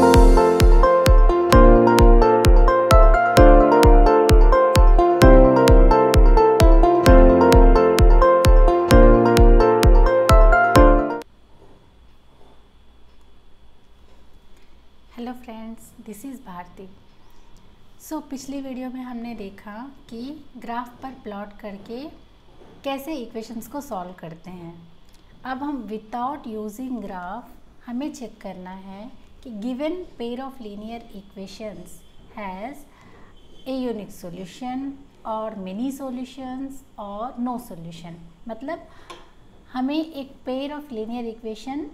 Hello friends, this is Bharti. So पिछली video में हमने देखा कि ग्राफ पर प्लॉट करके कैसे इक्वेशंस को सॉल्व करते हैं। अब हम विदाउट यूजिंग ग्राफ हमें चेक करना है कि given pair of linear equations has a unique solution और मेनी सॉल्यूशंस और नो सॉल्यूशन। मतलब हमें एक पेयर ऑफ लीनियर इक्वेशन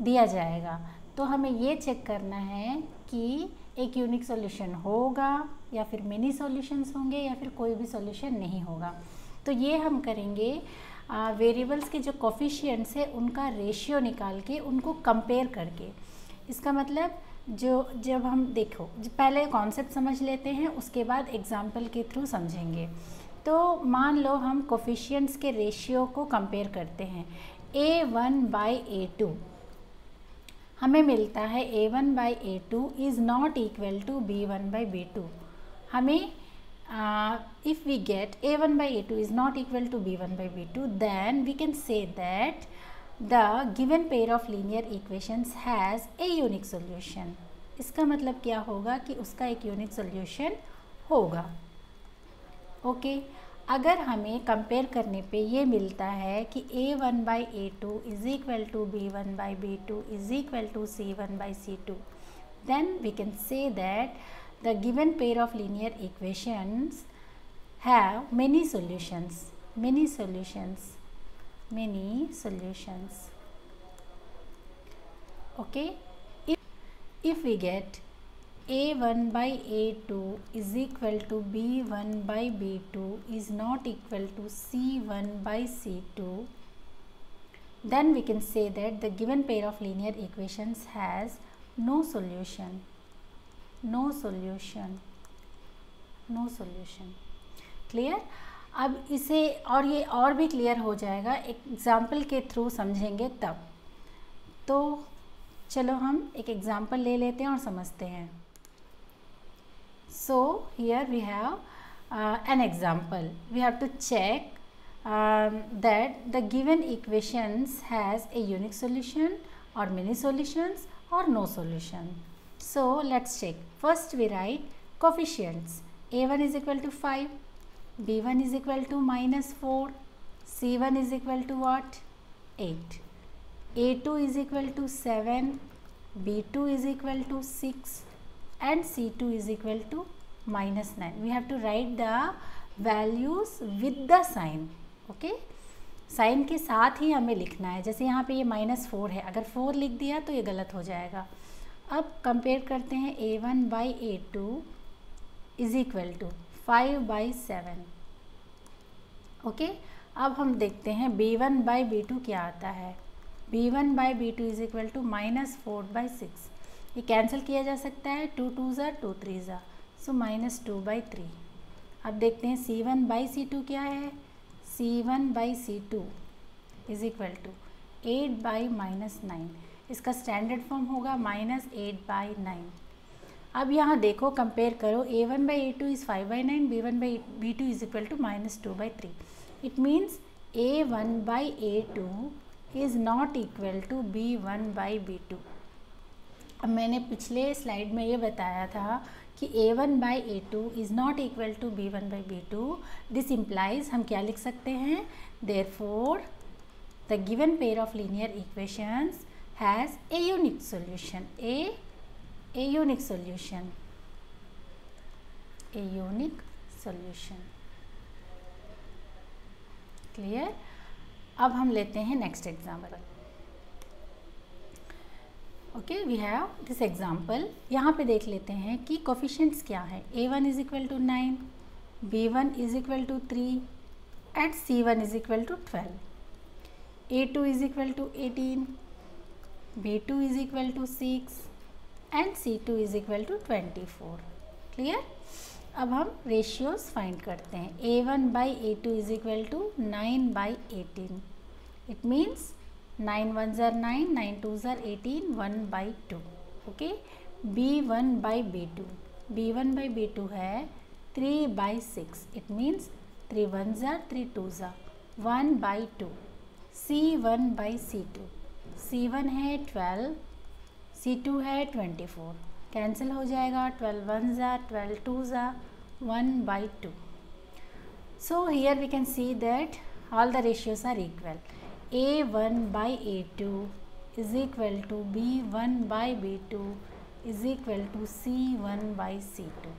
दिया जाएगा तो हमें ये चेक करना है कि एक यूनिक सॉल्यूशन होगा या फिर मेनी सॉल्यूशंस होंगे या फिर कोई भी सॉल्यूशन नहीं होगा। तो ये हम करेंगे वेरिएबल्स के जो कोफिशिएंट्स है उनका रेशियो निकाल के उनको कंपेयर करके। इसका मतलब जब हम देखो पहले कॉन्सेप्ट समझ लेते हैं, उसके बाद एग्जाम्पल के थ्रू समझेंगे। तो मान लो हम कोफिशिएंट्स के रेशियो को कंपेयर करते हैं। A1/A2 हमें मिलता है A1/A2 is not equal to B1/B2। हमें if we get A1/A2 is not equal to B1/B2, then we can say that the given pair of linear equations has a unique solution। इसका मतलब क्या होगा कि उसका एक यूनिक सॉल्यूशन होगा। Okay, अगर हमें कंपेयर करने पे ये मिलता है कि A1/A2 is equal to B1/B2 is equal to C1/C2, then we can say that the given pair of linear equations have many solutions। Okay, if we get A1/A2 is equal to B1/B2 is not equal to C1/C2, then we can say that the given pair of linear equations has no solution। Clear? अब इसे और ये और भी clear हो जाएगा example के through समझेंगे तब। तो चलो हम एक एग्जाम्पल ले लेते हैं और समझते हैं। So here we have an example. We have to check that the given equations has a unique solution or many solutions or no solution. So let's check. First we write coefficients. A1 is equal to 5, B1 is equal to -4, C1 is equal to what? 8. A2 is equal to 7, B2 is equal to 6 and C2 is equal to -9. We have to write the values with the sign। okay? Sign के साथ ही हमें लिखना है। जैसे यहाँ पे ये -4 है, अगर 4 लिख दिया तो ये गलत हो जाएगा। अब कंपेयर करते हैं A1/A2 is equal to 5/7। Okay, अब हम देखते हैं B1/B2 क्या आता है। B1/B2 is equal to -4/6। ये कैंसिल किया जा सकता है, 2 2 ज़ा 2 3 ज़ा, सो -2/3। अब देखते हैं C1/C2 क्या है। C1/C2 is equal to 8/-9। इसका स्टैंडर्ड फॉर्म होगा -8/9। अब यहाँ देखो कंपेयर करो, A1/A2 is 5/9, B1/B2 is equal to -2/3। It means A1/A2 is not equal to B1/B2। अब मैंने पिछले स्लाइड में ये बताया था कि A1/A2 is not equal to B1/B2। This implies हम क्या लिख सकते हैं, therefore the given pair of linear equations has a unique solution. A unique solution. Clear? अब हम लेते हैं next example. Okay, we have this example. यहाँ पे देख लेते हैं कि कोफिशिएंट्स क्या है। A1 is equal to 9, B1 is equal to 3 and C1 is equal to 12। A2 is equal to 18, B2 is equal to 6 and C2 is equal to 24। Clear? अब हम रेशियोज फाइंड करते हैं। A1/A2 is equal to 9/18। It means 9 1s are 9, 9 2s are 18, 1/2। Okay. b1 by b2, b1 by b2 है 3/6, it means 3 1 ज़ा 3 2 ज़ा 1/2। c1 by c2, c1 है 12, c2 है 24, cancel हो जाएगा, 12 1 ज़ा 12 2 ज़ा 1/2। So here we can see that all the ratios are equal. A1 by A2 is equal to B1 by B2 is equal to C1 by C2.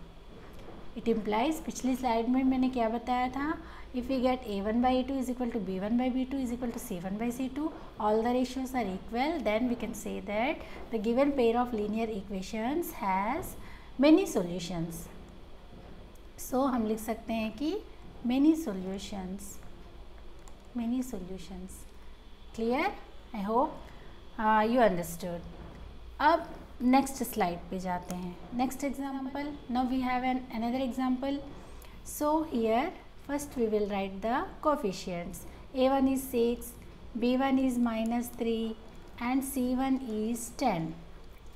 It implies, पिछली slide में मैंने क्या बताया था, if we get A1 by A2 is equal to B1 by B2 is equal to C1 by C2, all the ratios are equal, then we can say that the given pair of linear equations has many solutions. So हम लिख सकते हैं कि many solutions. Clear? I hope you understood. अब next slide पे जाते हैं. Next example. Now we have another example. So here first we will write the coefficients. A1 is 6, B1 is -3 and C1 is 10.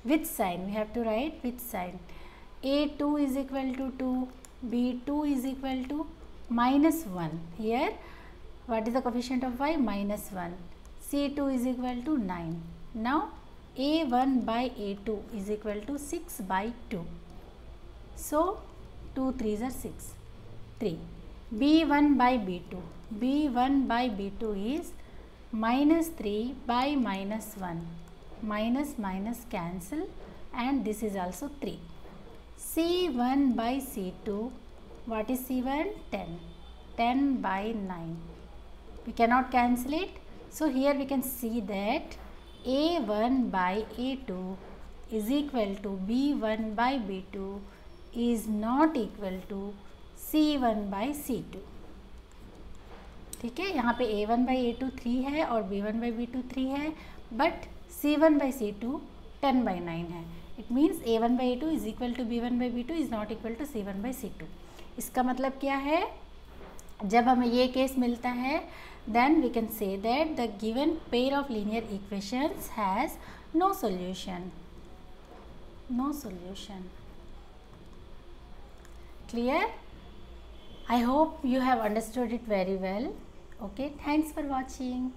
With sign, we have to write with sign. A2 is equal to 2, B2 is equal to -1. Here what is the coefficient of y? -1. C2 is equal to 9. Now A1 by A2 is equal to 6/2. So 2 3s are 6, 3. B1 by B2, B1 by B2 is -3 by -1, minus cancel, and this is also 3. C1 by C2, what is C1? 10. 10 by 9. We cannot cancel it. So here we can see that A1 by A2 is equal to B1 by B2 is not equal to C1 by C2. ठीक है, यहाँ पे A1 by A2 3 है और B1 by B2 3 है, but C1 by C2 10 by 9 है. It means A1 by A2 is equal to B1 by B2 is not equal to C1 by C2. इसका मतलब क्या है, जब हमें ये केस मिलता है then we can say that the given pair of linear equations has no solution. Clear? I hope you have understood it very well. Okay, thanks for watching.